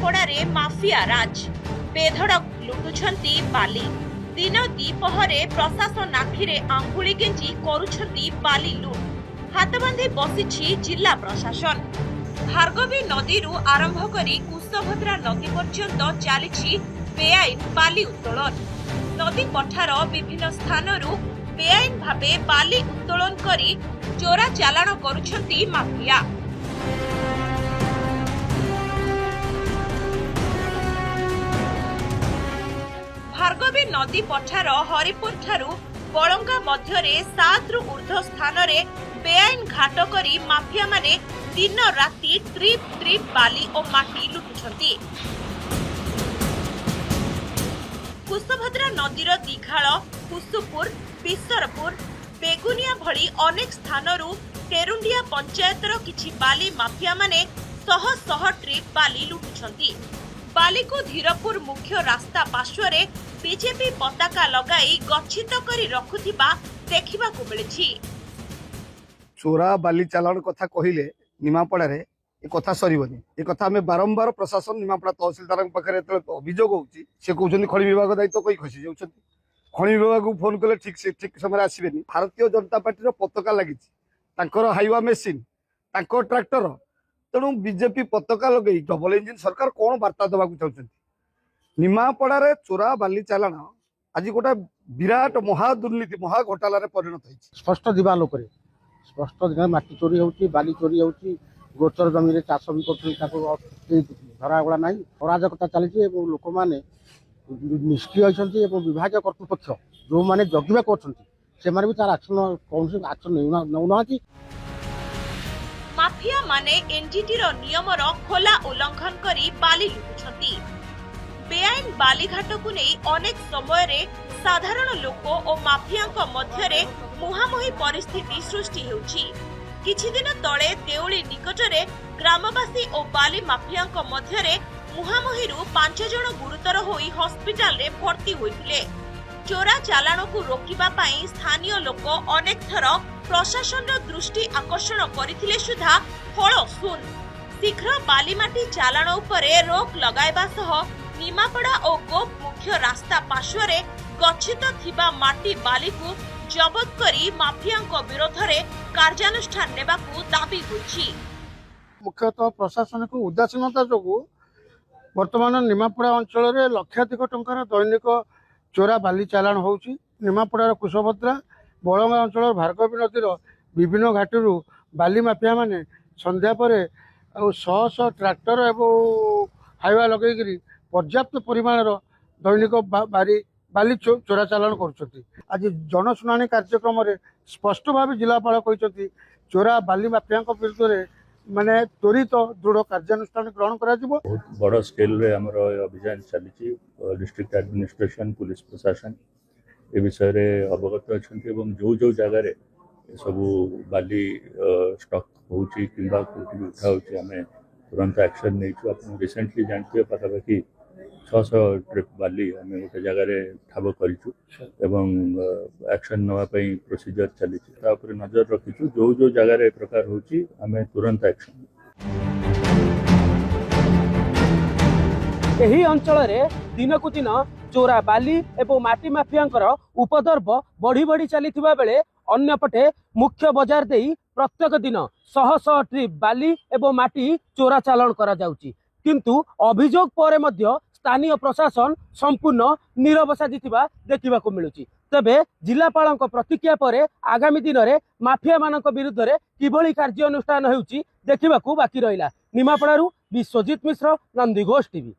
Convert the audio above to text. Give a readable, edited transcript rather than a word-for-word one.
ନିମାପଡ଼ାରେ ମାଫିଆ ରାଜ ବେଧଡ଼କ ଲୁଟୁଛନ୍ତି ବାଲି। दिन द्विपहरे प्रशासन आखिरे आंगुली गेंजी करुछंती बाली लुट। हाथबांधी बसिछि जिला प्रशासन। भार्गवी नदी आरंभ करी कुशभद्रा नदी पर्यंत चली बेआईन बाली उत्तोलन। नदी पठार विभिन्न स्थानरू बेआईन भावे बाली उत्तोलन करी चोरा चालाण करुछंती माफिया। भार्गवी नदी पठार हरिपुर ठारू बलंगा मध्यरे 7 रु ऊर्ध्व स्थान रे बेआईन घाट करी माफिया माने दिन राति ट्रिप बाली और माटी लुटुछंती। कुशभद्रा नदीर दीघाल, कुसुपुर, बिसरपुर, बेगुनिया भली अनेक स्थानरू टेरुंडिया पंचायतर किछि बाली माफिया माने शह शह ट्रिप बाली लुटुछंती। बाली को धीरपुर मुख्य रास्ता पार्श्वरे बीजेपी पताका लगाई गच्छित करी रखुथिबा देखिबाकू मिलिछि। चोरा बाली चालाण कथा कहिले निमापड़ा रे ए कथा सरीबनी। ए कथा हमें बारंबार प्रशासन निमापड़ा तहसीलदार पाखे अभियोग होउछि से कहउछन खनि विभाग दायित्व कई खसी जाउछन। खनि विभाग को फोन कले ठीक समय आसीबेनी। भारतीय जनता पार्टी रो पताका लागिछि, तांकर हाइवा मेसिन, तांकर ट्रैक्टर, तेणु बीजेपी पताका लगे डबल इंजिन सरकार कौन वार्ता देवा चाहते। निमापड़ा रे चोरा बाली चालाण आज गोटे विराट महादुर्नीति महा घोटाला परिणत हो। स्पष्ट दिवालोक स्पष्ट माटी चोरी होउची, बाली चोरी होउची, गोचर जमी रे चाष भी कर धरागला ना अराजकता चली। लोक मैंने निष्क्रिय होती विभाग कर्तृपक्ष जो मैंने जगिबा कर भी तार एक्शन कौन एक्शन नौना। माफिया माने एनजीटी रो नियम रो खोला उल्लंघन करी बाली लुटुछंती। बेआईन बालीघाट को नहीं अनेक समय रे साधारण लोक और माफिया मध्य रे मुहामुही परिस्थिति सृष्टि हेउछि। किछि दिन तळे देउली निकटरे ग्रामवासी और बाली माफिया मध्य रे मुहामुही 5 जण गुरुतर होई हॉस्पिटल रे भर्ती होइथिले। चोरा चालाण को रोकिबा पई स्थानीय लोक अनेक थर प्रशासन दृष्टि आकर्षण करथिले सुधा फल सुन। शीघ्र बालीमाटी चालाण उपरे रोक लगाइबा सह निमापड़ा और गोप मुख्य रास्ता पार्श्वरे गच्छित थिबा माटी बाली को जबत करी माफिया विरोध रे कार्यानुष्ठान नेबाकू दाबी होछि। मुख्यतः प्रशासन को उदासीनता जोगु वर्तमान निमापड़ा अंचल रे लक्षाधिक टंकार दैनिक चोरा बाली चालाण होउछि। निमापड़ार कुशभद्रा बलंगा अंचल भार्गवी नदीर विभिन्न घाटी बाली माफिया माने संध्या पर शह शह ट्रैक्टर एवं हाइवा लगे पर्याप्त परिमाण दैनिक बाली चोरा चालाण कर। आज जनशुणाणी कार्यक्रम स्पष्ट भाव जिलापाल कहते चोरा बाली माफिया विरुद्ध में माने त्वरित दृढ़ कार्यानुष्ठान ग्रहण करा जिवो। बहुत बड़ स्केल रे हमर अभियान चली। डिस्ट्रिक्ट एडमिनिस्ट्रेशन, पुलिस प्रशासन ए विषय रे अवगत अछंती एवं जो जगह सबू बाली स्टॉक होउची किंबा कोठी उठा होउची हमें तुरंत एक्शन नहीं छु। अपन रिसेंटली जानते पाखापाखि 600 ट्रिप बाली हमें गोटे जगह ठाब करूँ एवं एक्शन नवा प्रोसीजर चली नजर रखीचु। जो जगह प्रकार होची हमें तुरंत एक्शन। एही अंचल रे दिन को दिन चोरा बाली एवं माटी माफियांकर उपद्रव बढ़ी बढ़ी चलीथिबा बेले अन्यपटे मुख्य बाजार देई प्रत्येक दिन शह शह ट्रिप बाली एवं माटी चोरा चालाण करा जाउची। किंतु अभियोग परे मध्य स्थानीय प्रशासन संपूर्ण नीरव साजिथिबा देखिबाकू मिलुची। तबे जिलापालक प्रतिक्रिया परे आगामी दिन में माफिया मानक विरुद्ध रे किभली कार्यानुष्ठान हेउची देखिबाकू बाकी रहिला। निमापड़ारू विश्वजीत मिश्र, नंदीघोष टीवी।